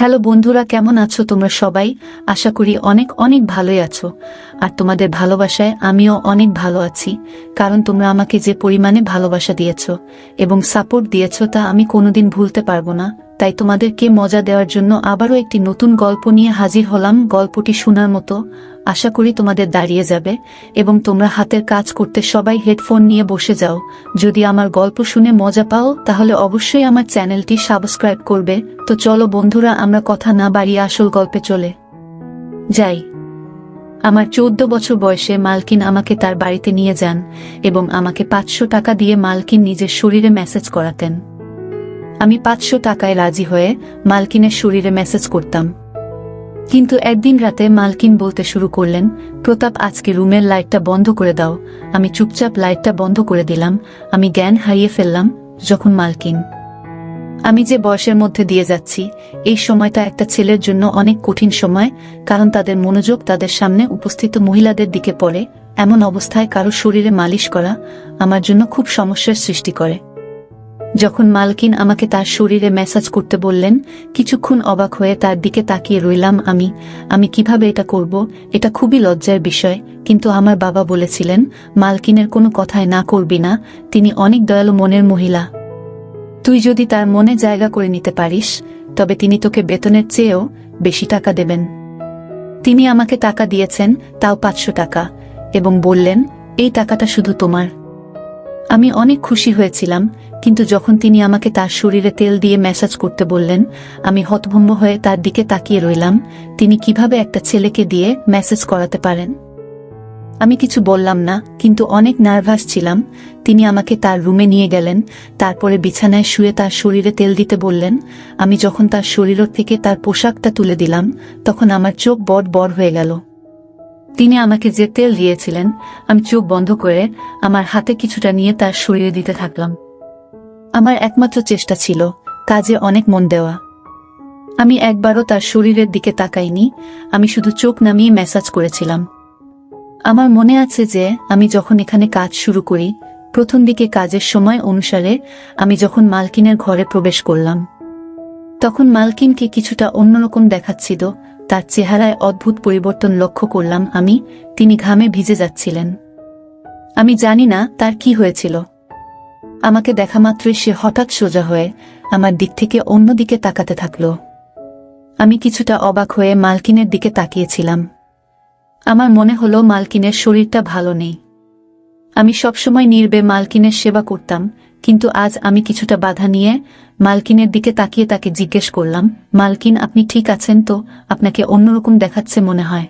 Hello বন্ধুরা, কেমন আছো তোমরা সবাই? আশা করি অনেক অনেক ভালোই আছো। আর তোমাদের ভালোবাসায় আমিও অনেক ভালো আছি, কারণ তোমরা আমাকে যে পরিমাণে ভালোবাসা দিয়েছো এবং সাপোর্ট দিয়েছো তা আমি কোনোদিন ভুলতে পারবো না। তাই তোমাদেরকে মজা দেওয়ার জন্য আবারও একটি নতুন গল্প নিয়ে হাজির হলাম। গল্পটি শোনার মতো, আশা করি তোমাদের দাঁড়িয়ে যাবে এবং তোমরা হাতের কাজ করতে সবাই হেডফোন নিয়ে বসে যাও। যদি আমার গল্প শুনে মজা পাও তাহলে অবশ্যই আমার চ্যানেলটি সাবস্ক্রাইব করবে। তো চলো বন্ধুরা, আমরা কথা না বাড়িয়ে আসল গল্পে চলে যাই। আমার 14 বছর বয়সে মালকিন আমাকে তার বাড়িতে নিয়ে যান এবং আমাকে 500 টাকা দিয়ে মালকিন নিজের শরীরে ম্যাসেজ করাতেন। আমি 500 টাকায় রাজি হয়ে মালকিনের শরীরে ম্যাসেজ করতাম। কিন্তু একদিন রাতে মালকিন বলতে শুরু করলেন, প্রতাপ, আজকে রুমের লাইটটা বন্ধ করে দাও। আমি চুপচাপ লাইটটা বন্ধ করে দিলাম। আমি জ্ঞান হারিয়ে ফেললাম যখন মালকিন, আমি যে বয়সের মধ্যে দিয়ে যাচ্ছি, এই সময়টা একটা ছেলের জন্য অনেক কঠিন সময়, কারণ তাদের মনোযোগ তাদের সামনে উপস্থিত মহিলাদের দিকে পড়ে। এমন অবস্থায় কারো শরীরে মালিশ করা আমার জন্য খুব সমস্যার সৃষ্টি করে। যখন মালকিন আমাকে তার শরীরে ম্যাসাজ করতে বললেন, কিছুক্ষণ অবাক হয়ে তার দিকে তাকিয়ে রইলাম। আমি কিভাবে এটা করব? এটা খুবই লজ্জার বিষয়। কিন্তু আমার বাবা বলেছিলেন, মালকিনের কোনো কথায় না করবি না, তিনি অনেক দয়ালু মনের মহিলা। তুই যদি তার মনে জায়গা করে নিতে পারিস তবে তিনি তোকে বেতনের চেয়েও বেশি টাকা দেবেন। তিনি আমাকে টাকা দিয়েছেন, তাও 500 টাকা, এবং বললেন, এই টাকাটা শুধু তোমার। আমি অনেক খুশি হয়েছিলাম, কিন্তু যখন তিনি আমাকে তার শরীরে তেল দিয়ে ম্যাসাজ করতে বললেন, আমি হতভম্ব হয়ে তার দিকে তাকিয়ে রইলাম। তিনি কিভাবে একটা ছেলেকে দিয়ে ম্যাসাজ করাতে পারেন? আমি কিছু বললাম না, কিন্তু অনেক নার্ভাস ছিলাম। তিনি আমাকে তার রুমে নিয়ে গেলেন, তারপরে বিছানায় শুয়ে তার শরীরে তেল দিতে বললেন। আমি যখন তার শরীর থেকে তার পোশাকটা তুলে দিলাম, তখন আমার চোখ বড় বড় হয়ে গেল। তিনি আমাকে যে তেল দিয়েছিলেন, আমি চোখ বন্ধ করে আমার হাতে কিছুটা নিয়ে তার শরীরে দিতে থাকলাম। আমার একমাত্র চেষ্টা ছিল কাজে অনেক মন দেওয়া। আমি একবারও তার শরীরের দিকে তাকাইনি, আমি শুধু চোখ নামিয়ে ম্যাসাজ করেছিলাম। আমার মনে আছে যে আমি যখন এখানে কাজ শুরু করি, প্রথম দিকে কাজের সময় অনুসারে আমি যখন মালকিনের ঘরে প্রবেশ করলাম, তখন মালকিনকে কিছুটা অন্যরকম দেখাচ্ছিল। তার চেহারায় অদ্ভুত পরিবর্তন লক্ষ্য করলাম তিনি ঘামে ভিজে যাচ্ছিলেন। আমি জানি না তার কি হয়েছিল। আমাকে দেখা মাত্রই সে হঠাৎ সোজা হয়ে আমার দিক থেকে অন্যদিকে তাকাতে থাকল। আমি কিছুটা অবাক হয়ে মালকিনের দিকে তাকিয়েছিলাম। আমার মনে হলো মালকিনের শরীরটা ভালো নেই। আমি সবসময় নীরবে মালকিনের সেবা করতাম, কিন্তু আজ আমি কিছুটা বাধা নিয়ে মালকিনের দিকে তাকিয়ে তাকে জিজ্ঞেস করলাম, মালকিন, আপনি ঠিক আছেন তো? আপনাকে অন্যরকম দেখাচ্ছে মনে হয়।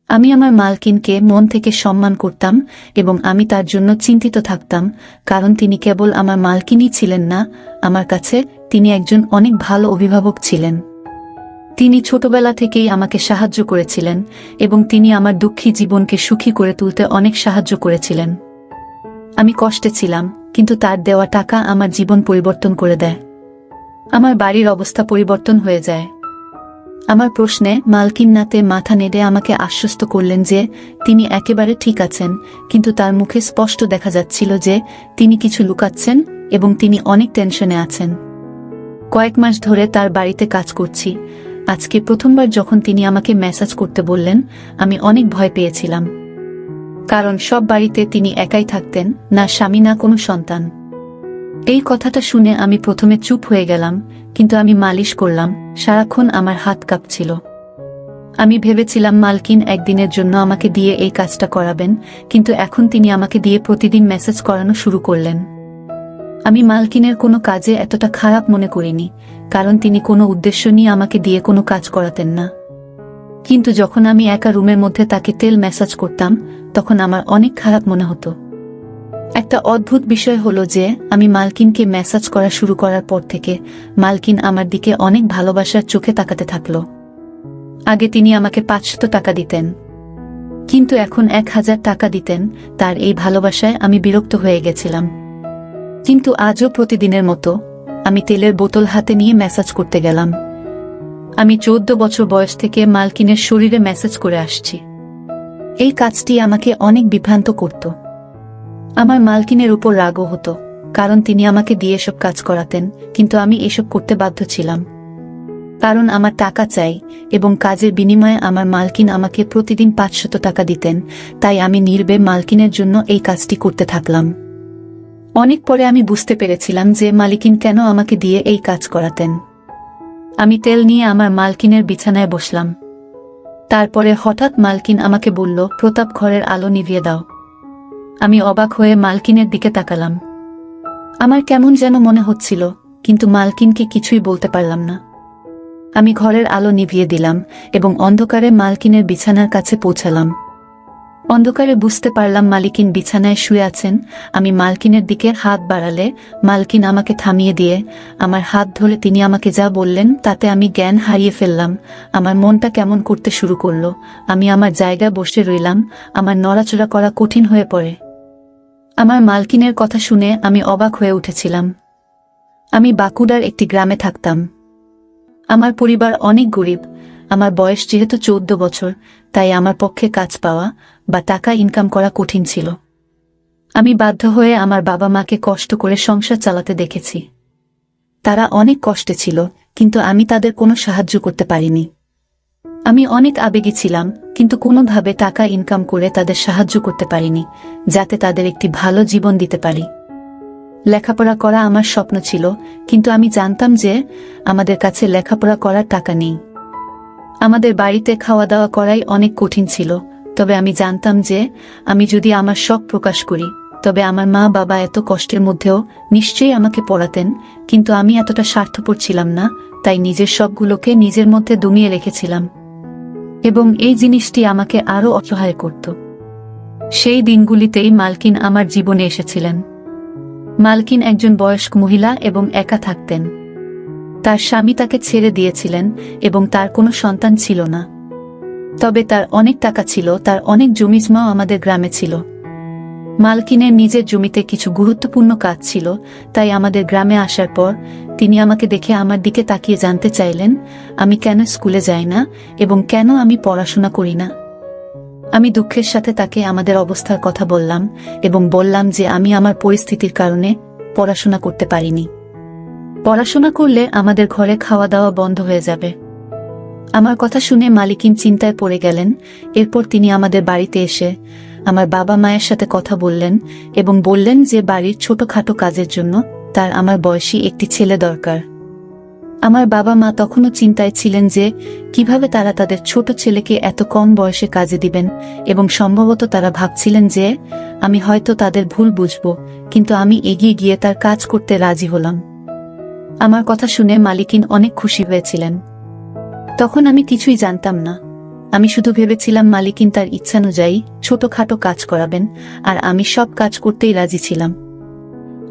আমি আমার মালকিনকে মন থেকে সম্মান করতাম এবং আমি তার জন্য চিন্তিত থাকতাম, কারণ তিনি কেবল আমার মালকিনই ছিলেন না, আমার কাছে তিনি একজন অনেক ভালো অভিভাবক ছিলেন। তিনি ছোটবেলা থেকেই আমাকে সাহায্য করেছিলেন এবং তিনি আমার দুঃখী জীবনকে সুখী করে তুলতে অনেক সাহায্য করেছিলেন। আমি কষ্টে ছিলাম, কিন্তু তার দেওয়া টাকা আমার জীবন পরিবর্তন করে দেয়। আমার বাড়ির অবস্থা পরিবর্তন হয়ে যায়। আমার প্রশ্নে মালকিন নাতে মাথা নেড়ে আমাকে আশ্বস্ত করলেন যে তিনি একেবারে ঠিক আছেন, কিন্তু তার মুখে স্পষ্ট দেখা যাচ্ছিল যে তিনি কিছু লুকাচ্ছেন এবং তিনি অনেক টেনশনে আছেন। কয়েক মাস ধরে তার বাড়িতে কাজ করছি। আজকে প্রথমবার যখন তিনি আমাকে ম্যাসাজ করতে বললেন, আমি অনেক ভয় পেয়েছিলাম, কারণ সব বাড়িতে তিনি একাই থাকতেন, না স্বামী না কোনো সন্তান। এই কথাটা শুনে আমি প্রথমে চুপ হয়ে গেলাম, কিন্তু আমি মালিশ করলাম, সারাক্ষণ আমার হাত কাঁপছিল। আমি ভেবেছিলাম মালকিন একদিনের জন্য আমাকে দিয়ে এই কাজটা করাবেন, কিন্তু এখন তিনি আমাকে দিয়ে প্রতিদিন মেসেজ করানো শুরু করলেন। আমি মালকিনের কোনো কাজে এতটা খারাপ মনে করিনি, কারণ তিনি কোনো উদ্দেশ্য নিয়ে আমাকে দিয়ে কোনো কাজ করাতেন না। কিন্তু যখন আমি একা রুমের মধ্যে তাকে তেল ম্যাসাজ করতাম, তখন আমার অনেক খারাপ মনে হতো। একটা অদ্ভুত বিষয় হলো যে আমি মালকিনকে ম্যাসাজ করা শুরু করার পর থেকে মালকিন আমার দিকে অনেক ভালোবাসার চোখে তাকাতে থাকল। আগে তিনি আমাকে 500 টাকা দিতেন, কিন্তু এখন 1000 টাকা দিতেন। তার এই ভালোবাসায় আমি বিরক্ত হয়ে গেছিলাম। কিন্তু আজও প্রতিদিনের মতো আমি তেলের বোতল হাতে নিয়ে ম্যাসাজ করতে গেলাম। আমি 14 বছর বয়স থেকে মালকিনের শরীরে ম্যাসাজ করে আসছি। এই কাজটি আমাকে অনেক বিভ্রান্ত করত। আমার মালকিনের উপর রাগও হতো, কারণ তিনি আমাকে দিয়ে এসব কাজ করাতেন, কিন্তু আমি এসব করতে বাধ্য ছিলাম। কারণ আমার টাকা চাই এবং কাজের বিনিময়ে আমার মালকিন আমাকে প্রতিদিন 500 টাকা দিতেন, তাই আমি নির্বে মালকিনের জন্য এই কাজটি করতে থাকলাম। অনেক পরে আমি বুঝতে পেরেছিলাম যে মালিকিন কেন আমাকে দিয়ে এই কাজ করাতেন। আমি তেল নিয়ে আমার মালকিনের বিছানায় বসলাম। তারপরে হঠাৎ মালকিন আমাকে বলল, প্রতাপ, ঘরের আলো নিভিয়ে দাও। আমি অবাক হয়ে মালকিনের দিকে তাকালাম। আমার কেমন যেন মনে হচ্ছিল, কিন্তু মালকিনকে কিছুই বলতে পারলাম না। আমি ঘরের আলো নিভিয়ে দিলাম এবং অন্ধকারে মালকিনের বিছানার কাছে পৌঁছালাম। অন্ধকারে বুঝতে পারলাম মালকিন বিছানায় শুয়ে আছেন। আমি মালকিনের দিকে হাত বাড়ালে মালকিন আমাকে থামিয়ে দিয়ে আমার হাত ধরে তিনি আমাকে যা বললেন তাতে আমি জ্ঞান হারিয়ে ফেললাম। আমার মনটা কেমন করতে শুরু করলো। আমি আমার জায়গায় বসে রইলাম, আমার নড়াচড়া করা কঠিন হয়ে পড়ে। আমার মালকিনের কথা শুনে আমি অবাক হয়ে উঠেছিলাম। আমি বাঁকুড়ার একটি গ্রামে থাকতাম। আমার পরিবার অনেক গরিব। আমার বয়স যেহেতু 14 বছর, তাই আমার পক্ষে কাজ পাওয়া বা টাকা ইনকাম করা কঠিন ছিল। আমি বাধ্য হয়ে আমার বাবা মাকে কষ্ট করে সংসার চালাতে দেখেছি। তারা অনেক কষ্টে ছিল, কিন্তু আমি তাদের কোনো সাহায্য করতে পারিনি। আমি অনেক আবেগী ছিলাম, কিন্তু কোনোভাবে টাকা ইনকাম করে তাদের সাহায্য করতে পারিনি, যাতে তাদের একটি ভালো জীবন দিতে পারি। লেখাপড়া করা আমার স্বপ্ন ছিল, কিন্তু আমি জানতাম যে আমাদের কাছে লেখাপড়া করার টাকা নেই। আমাদের বাড়িতে খাওয়া দাওয়া করাই অনেক কঠিন ছিল, তবে আমি জানতাম যে আমি যদি আমার শখ প্রকাশ করি তবে আমার মা বাবা এত কষ্টের মধ্যেও নিশ্চয়ই আমাকে পড়াতেন। কিন্তু আমি এতটা স্বার্থপর ছিলাম না, তাই নিজের শখগুলোকে নিজের মধ্যে দমিয়ে রেখেছিলাম এবং এই জিনিসটি আমাকে আরো অসহায় করত। সেই দিনগুলিতেই মালকিন আমার জীবনে এসেছিলেন। মালকিন একজন বয়স্ক মহিলা এবং একা থাকতেন। তার স্বামী তাকে ছেড়ে দিয়েছিলেন এবং তার কোনো সন্তান ছিল না। তবে তার অনেক টাকা ছিল, তার অনেক জমিজমাও আমাদের গ্রামে ছিল। মালকিনের নিজের জমিতে কিছু গুরুত্বপূর্ণ কাজ ছিল, তাই আমাদের গ্রামে আসার পর তিনি আমাকে দেখে আমার দিকে তাকিয়ে জানতে চাইলেন আমি কেন স্কুলে যাই না এবং কেন আমি পড়াশোনা করি না। আমি দুঃখের সাথে তাকে আমাদের অবস্থার কথা বললাম এবং বললাম যে আমি আমার পরিস্থিতির কারণে পড়াশোনা করতে পারিনি। পড়াশোনা করলে আমাদের ঘরে খাওয়া দাওয়া বন্ধ হয়ে যাবে। আমার কথা শুনে মালিকিন চিন্তায় পড়ে গেলেন। এরপর তিনি আমাদের বাড়িতে এসে আমার বাবা মায়ের সাথে কথা বললেন এবং বললেন যে বাড়ির ছোটখাটো কাজের জন্য তার আমার বয়সী একটি ছেলে দরকার। আমার বাবা মা তখনও চিন্তায় ছিলেন যে কিভাবে তারা তাদের ছোট ছেলেকে এত কম বয়সে কাজে দিবেন এবং সম্ভবত তারা ভাবছিলেন যে আমি হয়তো তাদের ভুল বুঝব, কিন্তু আমি এগিয়ে গিয়ে তার কাজ করতে রাজি হলাম। আমার কথা শুনে মালিকিন অনেক খুশি হয়েছিলেন। তখন আমি কিছুই জানতাম না। আমি শুধু ভেবেছিলাম মালিকিন তার ইচ্ছানুযায়ী ছোটখাটো কাজ করাবেন আর আমি সব কাজ করতেই রাজি ছিলাম।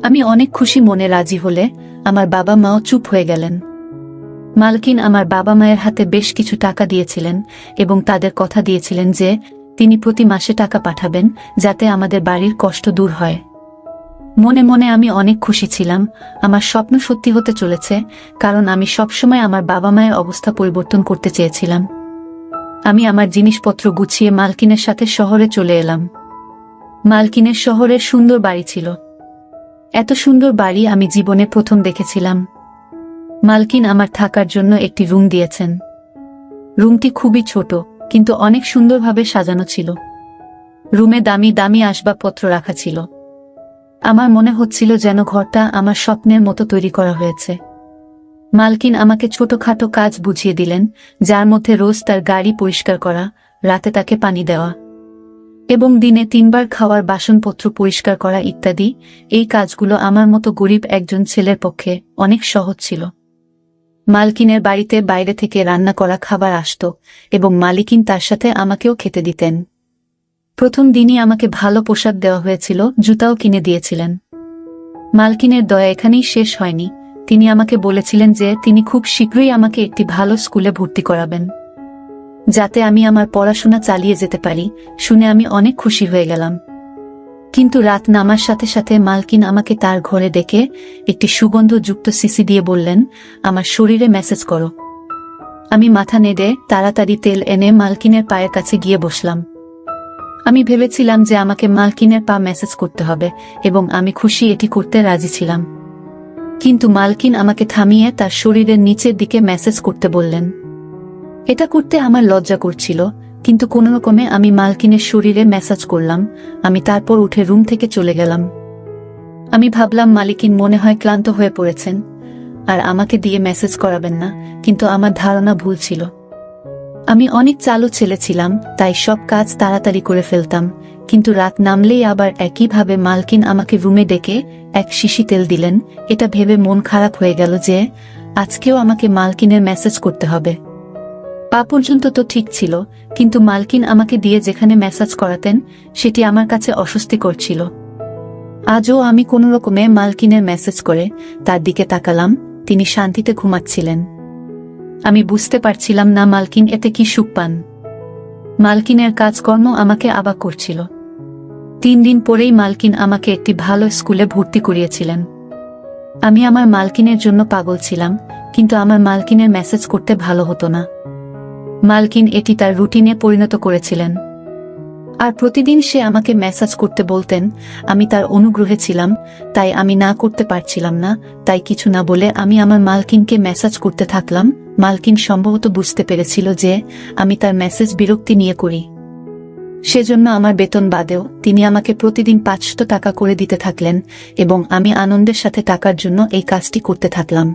আমি অনেক খুশি মনে রাজি হলে আমার বাবা মাও চুপ হয়ে গেলেন। মালকিন আমার বাবা মায়ের হাতে বেশ কিছু টাকা দিয়েছিলেন এবং তাদের কথা দিয়েছিলেন যে তিনি প্রতি মাসে টাকা পাঠাবেন, যাতে আমাদের বাড়ির কষ্ট দূর হয়। মনে মনে আমি অনেক খুশি ছিলাম। আমার স্বপ্ন সত্যি হতে চলেছে, কারণ আমি সবসময় আমার বাবা মায়ের অবস্থা পরিবর্তন করতে চেয়েছিলাম। আমি আমার জিনিসপত্র গুছিয়ে মালকিনের সাথে শহরে চলে এলাম। মালকিনের শহরের সুন্দর বাড়ি ছিল। এত সুন্দর বাড়ি আমি জীবনে প্রথম দেখেছিলাম। মালকিন আমার থাকার জন্য একটি রুম দিয়েছেন। রুমটি খুবই ছোট, কিন্তু অনেক সুন্দরভাবে সাজানো ছিল। রুমে দামি দামি আসবাবপত্র রাখা ছিল। আমার মনে হচ্ছিল যেন ঘরটা আমার স্বপ্নের মতো তৈরি করা হয়েছে। মালকিন আমাকে ছোটখাটো কাজ বুঝিয়ে দিলেন, যার মধ্যে রোজ তার গাড়ি পরিষ্কার করা, রাতে তাকে পানি দেওয়া এবং দিনে 3 বার খাওয়ার বাসনপত্র পরিষ্কার করা ইত্যাদি। এই কাজগুলো আমার মতো গরিব একজন ছেলের পক্ষে অনেক সহজ ছিল। মালকিনের বাড়িতে বাইরে থেকে রান্না করা খাবার আসত এবং মালিকিন তার সাথে আমাকেও খেতে দিতেন। প্রথম দিনই আমাকে ভালো পোশাক দেওয়া হয়েছিল, জুতাও কিনে দিয়েছিলেন। মালকিনের দয়া এখানেই শেষ হয়নি। তিনি আমাকে বলেছিলেন যে তিনি খুব শীঘ্রই আমাকে একটি ভালো স্কুলে ভর্তি করাবেন, যাতে আমি আমার পড়াশোনা চালিয়ে যেতে পারি। শুনে আমি অনেক খুশি হয়ে গেলাম। কিন্তু রাত নামার সাথে সাথে মালকিন আমাকে তার ঘরে ডেকে একটি সুগন্ধযুক্ত সিসি দিয়ে বললেন, আমার শরীরে মেসেজ করো। আমি মাথা নেড়ে তাড়াতাড়ি তেল এনে মালকিনের পায়ের কাছে গিয়ে বসলাম। আমি ভেবেছিলাম যে আমাকে মালকিনের পা মেসেজ করতে হবে এবং আমি খুশি এটি করতে রাজি ছিলাম। কিন্তু মালকিন আমাকে থামিয়ে তার শরীরের নিচের দিকে মেসেজ করতে বললেন। এটা করতে আমার লজ্জা করছিল, কিন্তু কোনোরকমে আমি মালকিনের শরীরে মেসাজ করলাম। আমি তারপর উঠে রুম থেকে চলে গেলাম। আমি ভাবলাম মালিকিন মনে হয় ক্লান্ত হয়ে পড়েছেন আর আমাকে দিয়ে মেসেজ করাবেন না, কিন্তু আমার ধারণা ভুল ছিল। আমি অনেক চালু ছেলে ছিলাম, তাই সব কাজ তাড়াতাড়ি করে ফেলতাম। কিন্তু রাত নামলেই আবার একইভাবে মালকিন আমাকে রুমে ডেকে এক শিশি তেল দিলেন। এটা ভেবে মন খারাপ হয়ে গেল যে আজকেও আমাকে মালকিনের মেসেজ করতে হবে। পা পর্যন্ত তো ঠিক ছিল, কিন্তু মালকিন আমাকে দিয়ে যেখানে মেসেজ করাতেন সেটি আমার কাছে অস্বস্তিকর ছিল। আজও আমি কোনোরকমে মালকিনের মেসেজ করে তার দিকে তাকালাম। তিনি শান্তিতে ঘুমাচ্ছিলেন। আমি বুঝতে পারছিলাম না মালকিন এতে কি সুখ পান। মালকিনের কাজকর্ম আমাকে অবাক করছিল। 3 দিন পরেই মালকিন আমাকে একটি ভালো স্কুলে ভর্তি করিয়েছিলেন। আমি আমার মালকিনের জন্য পাগল ছিলাম, কিন্তু আমার মালকিনের মেসেজ করতে ভালো হতো না। মালকিন এটি তার রুটিনে পরিণত করেছিলেন, আর প্রতিদিন সে আমাকে মেসেজ করতে বলতেন। আমি তার অনুগ্রহে ছিলাম, তাই আমি না করতে পারছিলাম না। তাই কিছু না বলে আমি আমার মালকিনকে মেসেজ করতে থাকলাম। মালকিন সম্ভবত বুঝতে পেরেছিল যে আমি তার মেসেজ বিরক্তি নিয়ে করি, সেজন্য আমার বেতন বাদেও তিনি আমাকে প্রতিদিন 500 টাকা করে দিতে থাকলেন এবং আমি আনন্দের সাথে টাকার জন্য এই কাজটি করতে থাকলাম।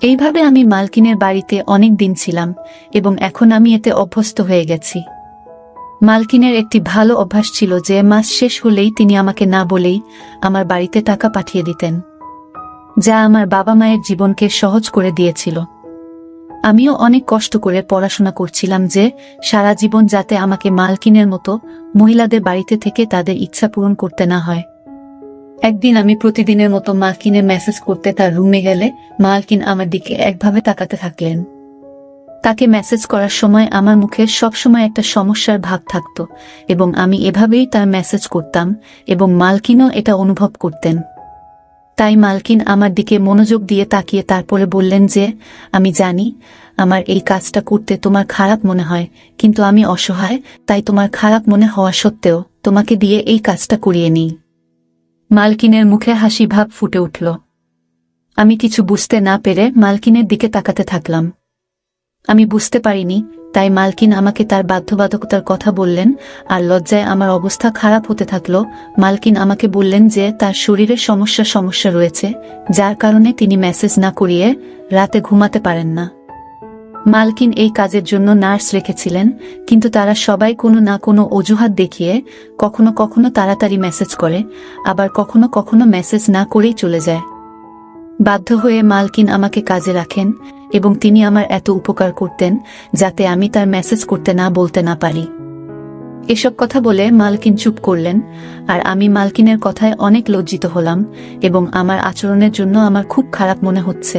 এইভাবে আমি মালকিনের বাড়িতে অনেক দিন ছিলাম এবং এখন আমি এতে অভ্যস্ত হয়ে গেছি। মালকিনের একটি ভালো অভ্যাস ছিল যে মাস শেষ হলেই তিনি আমাকে না বলেই আমার বাড়িতে টাকা পাঠিয়ে দিতেন, যা আমার বাবা মায়ের জীবনকে সহজ করে দিয়েছিল। আমিও অনেক কষ্ট করে পড়াশোনা করছিলাম যে সারা জীবন যাতে আমাকে মালকিনের মতো মহিলাদের বাড়িতে থেকে তাদের ইচ্ছা পূরণ করতে না হয়। একদিন আমি প্রতিদিনের মতো মালকিনের মেসেজ করতে তার রুমে গেলে মালকিন আমার দিকে একভাবে তাকাতে থাকলেন। তাকে মেসেজ করার সময় আমার মুখে সবসময় একটা সমস্যার ভাব থাকত এবং আমি এভাবেই তার মেসেজ করতাম এবং মালকিনও এটা অনুভব করতেন। তাই মালকিন আমার দিকে মনোযোগ দিয়ে তাকিয়ে তারপরে বললেন যে আমি জানি আমার এই কাজটা করতে তোমার খারাপ মনে হয়, কিন্তু আমি অসহায়, তাই তোমার খারাপ মনে হওয়া সত্ত্বেও তোমাকে দিয়ে এই কাজটা করিয়ে নিই। মালকিনের মুখে হাসি ভাব ফুটে উঠল। আমি কিছু বুঝতে না পেরে মালকিনের দিকে তাকাতে থাকলাম। আমি বুঝতে পারিনি, তাই মালকিন আমাকে তার বাধ্যবাধকতার কথা বললেন আর লজ্জায় আমার অবস্থা খারাপ হতে থাকল। মালকিন আমাকে বললেন যে তার শরীরে সমস্যা রয়েছে, যার কারণে তিনি মেসেজ না করিয়ে রাতে ঘুমাতে পারেন না। মালকিন এই কাজের জন্য নার্স রেখেছিলেন, কিন্তু তারা সবাই কোনো না কোনো অজুহাত দেখিয়ে কখনো কখনো তাড়াতাড়ি মেসেজ করে, আবার কখনো কখনো মেসেজ না করেই চলে যায়। বাধ্য হয়ে মালকিন আমাকে কাজে রাখেন এবং তিনি আমার এত উপকার করতেন যাতে আমি তার মেসেজ করতে না বলতে না পারি। এসব কথা বলে মালকিন চুপ করলেন আর আমি মালকিনের কথায় অনেক লজ্জিত হলাম এবং আমার আচরণের জন্য আমার খুব খারাপ মনে হচ্ছে।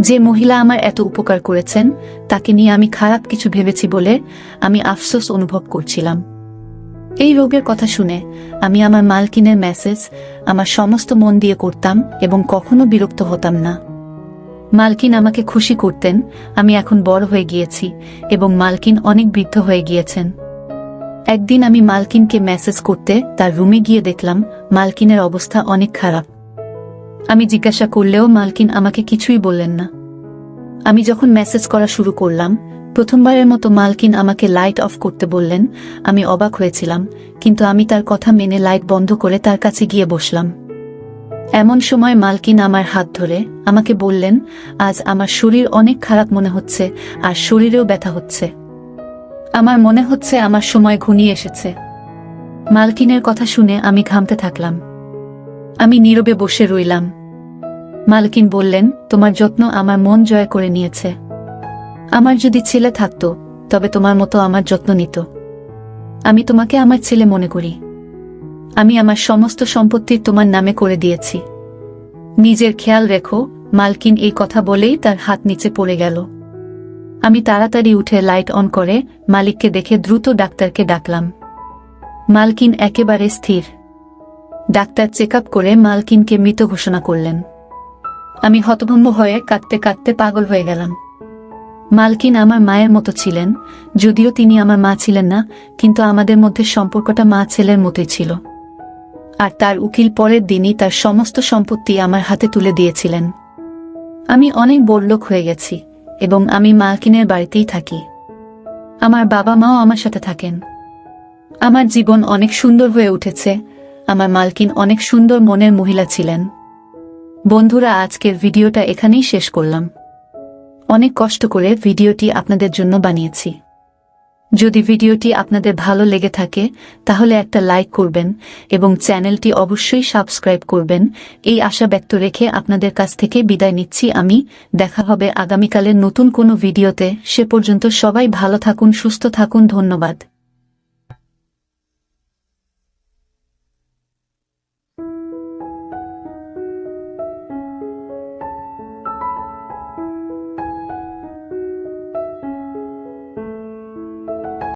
যে মহিলা আমার এত উপকার করেছেন তাকে নিয়ে আমি খারাপ কিছু ভেবেছি বলে আমি আফসোস অনুভব করছিলাম। এই রোগের কথা শুনে আমি আমার মালকিনের মেসেজ আমার সমস্ত মন দিয়ে করতাম এবং কখনো বিরক্ত হতাম না। মালকিন আমাকে খুশি করতেন। আমি এখন বড় হয়ে গিয়েছি এবং মালকিন অনেক বৃদ্ধ হয়ে গিয়েছেন। একদিন আমি মালকিনকে মেসেজ করতে তার রুমে গিয়ে দেখলাম মালকিনের অবস্থা অনেক খারাপ। আমি জিজ্ঞাসা করলেও মালকিন আমাকে কিছুই বললেন না। আমি যখন মেসেজ করা শুরু করলাম, প্রথমবারের মতো মালকিন আমাকে লাইট অফ করতে বললেন। আমি অবাক হয়েছিলাম, কিন্তু আমি তার কথা মেনে লাইট বন্ধ করে তার কাছে গিয়ে বসলাম। এমন সময় মালকিন আমার হাত ধরে আমাকে বললেন, আজ আমার শরীর অনেক খারাপ মনে হচ্ছে আর শরীরেও ব্যথা হচ্ছে। আমার মনে হচ্ছে আমার সময় ঘনিয়ে এসেছে। মালকিনের কথা শুনে আমি ঘামতে থাকলাম। আমি নীরবে বসে রইলাম। মালকিন বললেন, তোমার যত্ন আমার মন জয় করে নিয়েছে। আমার যদি ছেলে থাকতো তবে তোমার মতো আমার যত্ন নিত। আমি তোমাকে আমার ছেলে মনে করি। আমি আমার সমস্ত সম্পত্তি তোমার নামে করে দিয়েছি। নিজের খেয়াল রেখো। মালকিন এই কথা বলেই তার হাত নিচে পড়ে গেল। আমি তাড়াতাড়ি উঠে লাইট অন করে মালিককে দেখে দ্রুত ডাক্তারকে ডাকলাম। মালকিন একেবারে স্থির। ডাক্তার চেক আপ করে মালকিনকে মৃত ঘোষণা করলেন। আমি হতভম্ব হয়ে কাঁদতে কাঁদতে পাগল হয়ে গেলাম। মালকিন আমার মায়ের মতো ছিলেন, যদিও তিনি আমার মা ছিলেন না, কিন্তু আমাদের মধ্যে সম্পর্কটা মা ছেলের মতোই ছিল। আর তার উকিল পরের দিনই তার সমস্ত সম্পত্তি আমার হাতে তুলে দিয়েছিলেন। আমি অনেক বড়লোক হয়ে গেছি এবং আমি মালকিনের বাড়িতেই থাকি। আমার বাবা মাও আমার সাথে থাকেন। আমার জীবন অনেক সুন্দর হয়ে উঠেছে। আমার মালকিন অনেক সুন্দর মনের মহিলা ছিলেন। বন্ধুরা, আজকের ভিডিওটা এখানেই শেষ করলাম। অনেক কষ্ট করে ভিডিওটি আপনাদের জন্য বানিয়েছি। যদি ভিডিওটি আপনাদের ভালো লেগে থাকে তাহলে একটা লাইক করবেন এবং চ্যানেলটি অবশ্যই সাবস্ক্রাইব করবেন। এই আশা ব্যক্ত রেখে আপনাদের কাছ থেকে বিদায় নিচ্ছি আমি। দেখা হবে আগামীকালের নতুন কোনো ভিডিওতে। সে পর্যন্ত সবাই ভালো থাকুন, সুস্থ থাকুন। ধন্যবাদ।